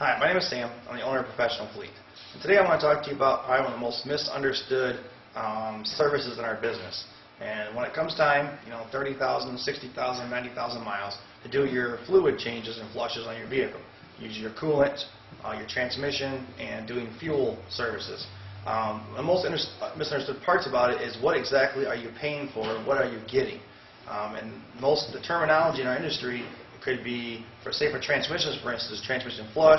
Hi, my name is Sam. I'm the owner of Professional Fleet. And today I want to talk to you about probably one of the most misunderstood services in our business. And when it comes time, 30,000, 60,000, 90,000 miles to do your fluid changes and flushes on your vehicle. Use your coolant, your transmission, and doing fuel services. The most misunderstood parts about it is what exactly are you paying for and what are you getting. And most of the terminology in our industry could be, for transmissions, for instance, transmission flush,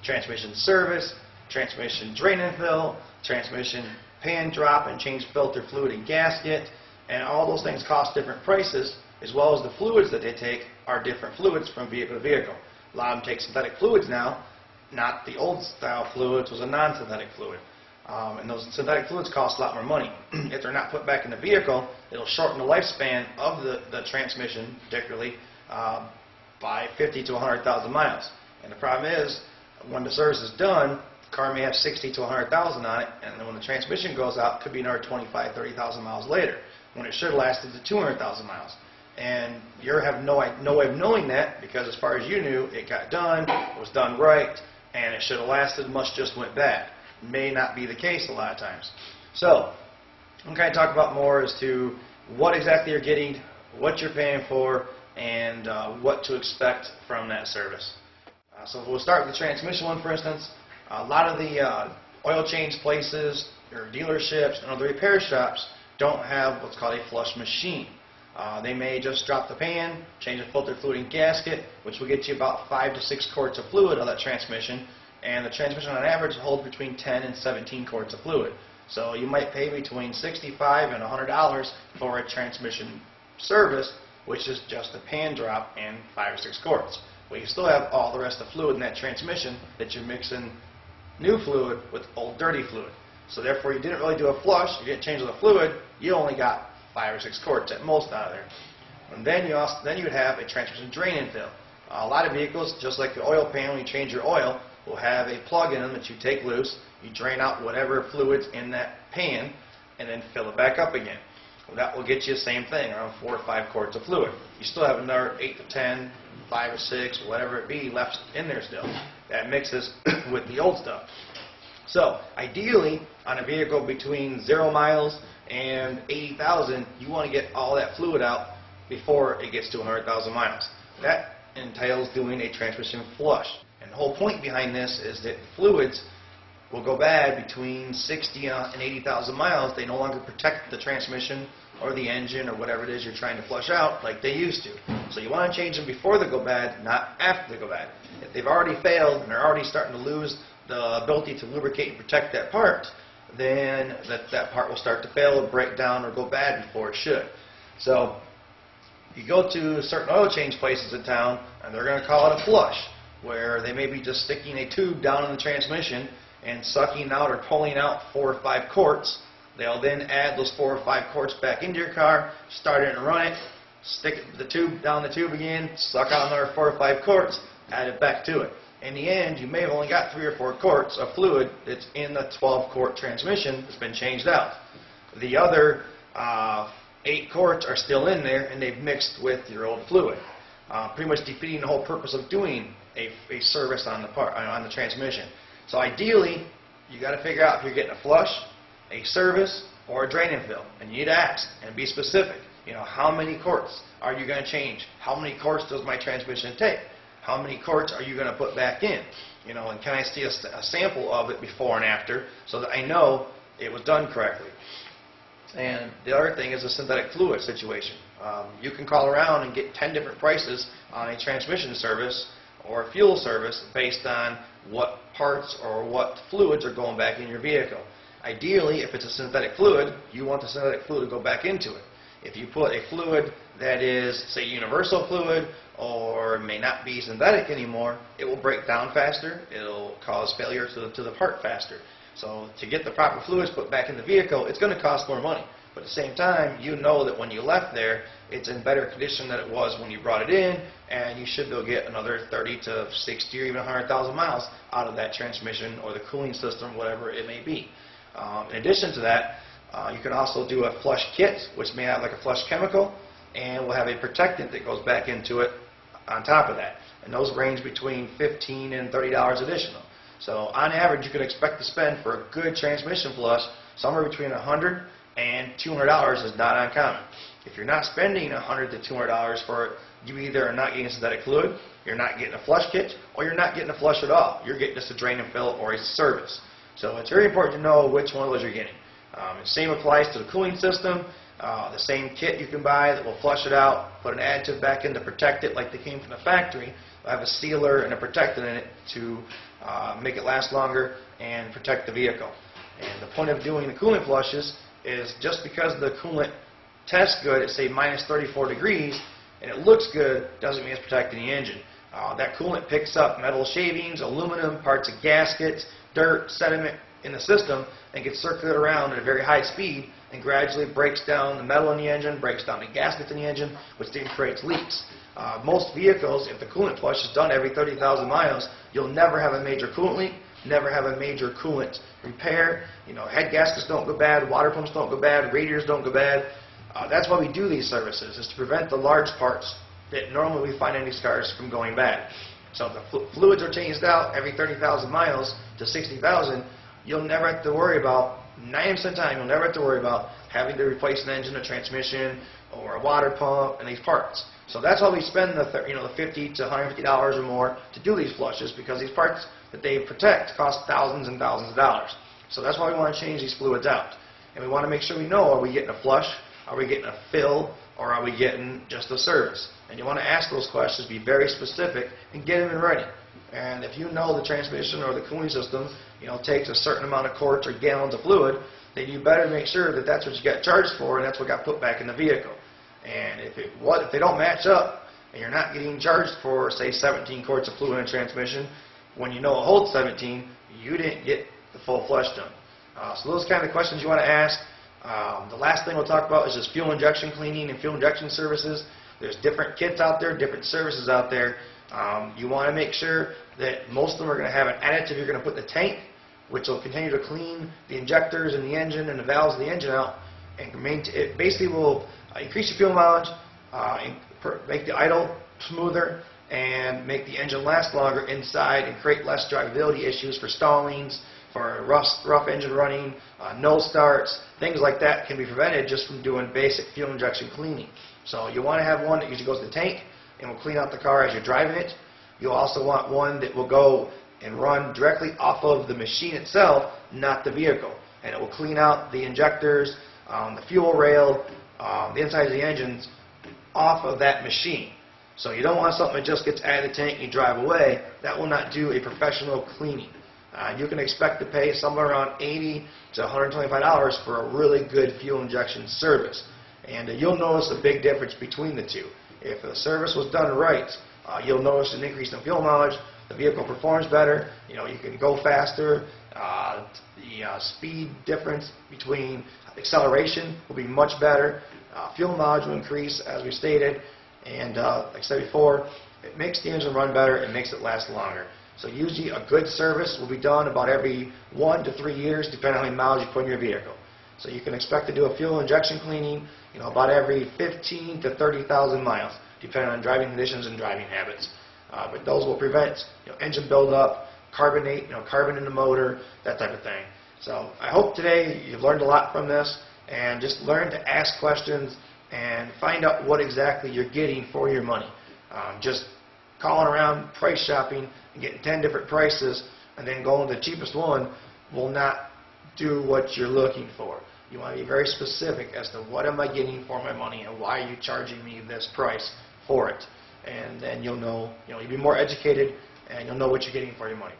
transmission service, transmission drain and fill, transmission pan drop and change filter fluid and gasket, and all those things cost different prices, as well as the fluids that they take are different fluids from vehicle to vehicle. A lot of them take synthetic fluids now, not the old style fluids, was a non-synthetic fluid. And those synthetic fluids cost a lot more money. If they're not put back in the vehicle, it'll shorten the lifespan of the transmission, particularly, by 50 to 100,000 miles. And the problem is, when the service is done, the car may have 60 to 100,000 on it, and then when the transmission goes out, it could be another 25, 30,000 miles later, when it should have lasted to 200,000 miles. And you have no way of knowing that, because as far as you knew, it got done, it was done right, and it should have lasted, much just went bad. May not be the case a lot of times. So, I'm going to talk about more as to what exactly you're getting, what you're paying for, and what to expect from that service. So we'll start with the transmission one, for instance. A lot of the oil change places or dealerships and other repair shops don't have what's called a flush machine. They may just drop the pan, change the filter fluid and gasket, which will get you about 5 to 6 quarts of fluid on that transmission, and the transmission on average holds between 10 and 17 quarts of fluid. So you might pay between $65 and $100 for a transmission service, which is just a pan drop and 5 or 6 quarts. Well, you still have all the rest of the fluid in that transmission that you're mixing new fluid with old dirty fluid. So therefore you didn't really do a flush, you didn't change the fluid, you only got 5 or 6 quarts at most out of there. And then you would have a transmission drain and fill. A lot of vehicles, just like the oil pan, when you change your oil, will have a plug in them that you take loose, you drain out whatever fluids in that pan, and then fill it back up again. Well, that will get you the same thing, around 4 or 5 quarts of fluid. You still have another 8 to 10, 5 or 6, whatever it be, left in there still. That mixes with the old stuff. So, ideally, on a vehicle between 0 miles and 80,000, you want to get all that fluid out before it gets to 100,000 miles. That entails doing a transmission flush. And the whole point behind this is that fluids will go bad between 60 and 80,000 miles. They no longer protect the transmission or the engine or whatever it is you're trying to flush out like they used to. So you want to change them before they go bad, not after they go bad. If they've already failed and they're already starting to lose the ability to lubricate and protect that part, then that part will start to fail or break down or go bad before it should. So you go to certain oil change places in town and they're going to call it a flush, where they may be just sticking a tube down in the transmission and sucking out or pulling out 4 or 5 quarts. They'll then add those 4 or 5 quarts back into your car, start it and run it, stick the tube down the tube again, suck out another 4 or 5 quarts, add it back to it. In the end, you may have only got 3 or 4 quarts of fluid that's in the 12-quart transmission that's been changed out. The other 8 quarts are still in there and they've mixed with your old fluid, pretty much defeating the whole purpose of doing a service on the transmission. So ideally, you got to figure out if you're getting a flush, a service, or a drain and fill. And you need to ask and be specific. How many quarts are you going to change? How many quarts does my transmission take? How many quarts are you going to put back in? And can I see a sample of it before and after so that I know it was done correctly? And the other thing is a synthetic fluid situation. You can call around and get 10 different prices on a transmission service or a fuel service based on what parts or what fluids are going back in your vehicle. Ideally, if it's a synthetic fluid, you want the synthetic fluid to go back into it. If you put a fluid that is, say, universal fluid or may not be synthetic anymore, it will break down faster, it'll cause failure to the part faster. So to get the proper fluids put back in the vehicle, it's going to cost more money. But at the same time, you know that when you left there, it's in better condition than it was when you brought it in, and you should go get another 30 to 60 or even 100,000 miles out of that transmission or the cooling system, whatever it may be. In addition to that, you can also do a flush kit, which may have like a flush chemical, and will have a protectant that goes back into it on top of that. And those range between $15 and $30 additional. So on average, you can expect to spend for a good transmission flush somewhere between $100 and $200 is not uncommon. If you're not spending $100 to $200 for it, you either are not getting synthetic fluid, you're not getting a flush kit, or you're not getting a flush at all. You're getting just a drain and fill or a service. So it's very important to know which one of those you're getting. The same applies to the cooling system. The same kit you can buy that will flush it out, put an additive back in to protect it like they came from the factory. I have a sealer and a protectant in it to make it last longer and protect the vehicle. And the point of doing the coolant flushes is just because the coolant tests good at say minus 34 degrees and it looks good doesn't mean it's protecting the engine. That coolant picks up metal shavings, aluminum, parts of gaskets, dirt, sediment in the system and gets circulated around at a very high speed and gradually breaks down the metal in the engine, breaks down the gaskets in the engine, which then creates leaks. Most vehicles, if the coolant flush is done every 30,000 miles, you'll never have a major coolant leak, never have a major coolant repair. Head gaskets don't go bad, water pumps don't go bad, radiators don't go bad. That's why we do these services, is to prevent the large parts that normally we find in these cars from going bad. So if the fluids are changed out every 30,000 miles to 60,000, you'll never have to worry about, 90% of the time, you'll never have to worry about having to replace an engine, a transmission, or a water pump, and these parts. So that's why we spend the $50 to $150 or more to do these flushes, because these parts that they protect cost thousands and thousands of dollars. So that's why we want to change these fluids out. And we want to make sure we know, are we getting a flush, are we getting a fill, or are we getting just a service? And you want to ask those questions, be very specific, and get them in writing. And if you know the transmission or the cooling system takes a certain amount of quarts or gallons of fluid, then you better make sure that that's what you got charged for and that's what got put back in the vehicle. And if they don't match up and you're not getting charged for, say, 17 quarts of fluid in a transmission, when you know it holds 17, you didn't get the full flush done. So those kind of questions you want to ask. The last thing we'll talk about is just fuel injection cleaning and fuel injection services. There's different kits out there, different services out there. You want to make sure that most of them are going to have an additive you're going to put in the tank, which will continue to clean the injectors and the engine and the valves of the engine out. And it basically will increase your fuel mileage, make the idle smoother, and make the engine last longer inside and create less drivability issues for stallings, for rough engine running, no starts, things like that can be prevented just from doing basic fuel injection cleaning. So you want to have one that usually goes to the tank and will clean out the car as you're driving it. You'll also want one that will go and run directly off of the machine itself, not the vehicle. And it will clean out the injectors, the fuel rail, the inside of the engines off of that machine. So you don't want something that just gets out of the tank and you drive away. That will not do a professional cleaning. You can expect to pay somewhere around $80 to $125 for a really good fuel injection service. And you'll notice a big difference between the two. If the service was done right, you'll notice an increase in fuel mileage, the vehicle performs better, you can go faster, the speed difference between acceleration will be much better, fuel mileage will increase as we stated, and like I said before, it makes the engine run better, it makes it last longer. So usually a good service will be done about every 1 to 3 years depending on how many miles you put in your vehicle. So you can expect to do a fuel injection cleaning about every 15 to 30,000 miles depending on driving conditions and driving habits. But those will prevent engine buildup, carbon in the motor, that type of thing. So I hope today you've learned a lot from this, and just learn to ask questions and find out what exactly you're getting for your money. Just calling around price shopping and getting 10 different prices and then going to the cheapest one will not do what you're looking for. You want to be very specific as to what am I getting for my money and why are you charging me this price for it. And then you'll know, you'll be more educated and you'll know what you're getting for your money.